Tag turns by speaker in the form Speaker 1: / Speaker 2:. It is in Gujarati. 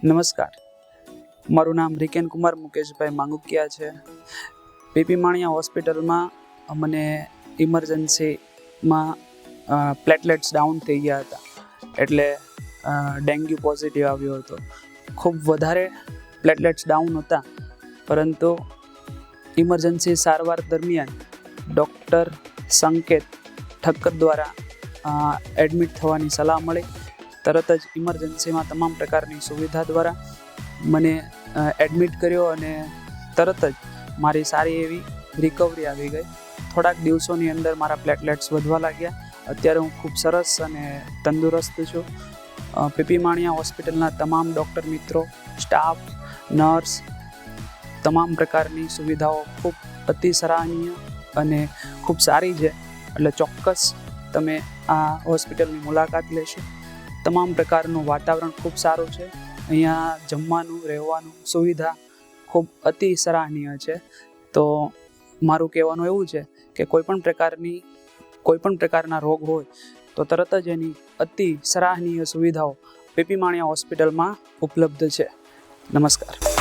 Speaker 1: નમસ્કાર, મારું નામ રિકેન કુમાર મુકેશભાઈ માંગુકિયા છે. પીપી માણિયા હોસ્પિટલમાં મને ઇમરજન્સીમાં પ્લેટલેટ્સ ડાઉન થઈ ગયા હતા, એટલે ડેન્ગ્યુ પોઝિટિવ આવ્યો હતો. ખૂબ વધારે પ્લેટલેટ્સ ડાઉન હતા, પરંતુ ઇમરજન્સી સારવાર દરમિયાન ડૉક્ટર સંકેત ઠક્કર દ્વારા એડમિટ થવાની સલાહ મળી. તરત જ ઇમરજન્સીમાં તમામ પ્રકારની સુવિધા દ્વારા મને એડમિટ કર્યો અને તરત જ મારી સારી એવી રિકવરી આવી ગઈ. થોડાક દિવસોની અંદર મારા પ્લેટલેટ્સ વધવા લાગ્યા. અત્યારે હું ખૂબ સરસ અને તંદુરસ્ત છું. પીપી માણિયા હોસ્પિટલના તમામ ડૉક્ટર મિત્રો, સ્ટાફ, નર્સ, તમામ પ્રકારની સુવિધાઓ ખૂબ અતિ સરાહનીય અને ખૂબ સારી છે. એટલે ચોક્કસ તમે આ હોસ્પિટલની મુલાકાત લેશો. તમામ પ્રકારનું વાતાવરણ ખૂબ સારું છે. અહીંયા જમવાનું, રહેવાનું સુવિધા ખૂબ અતિ સરાહનીય છે. તો મારું કહેવાનું એવું છે કે કોઈ પણ પ્રકારના રોગ હોય તો તરત જ એની અતિ સરાહનીય સુવિધાઓ પીપી માણિયા હોસ્પિટલમાં ઉપલબ્ધ છે. નમસ્કાર.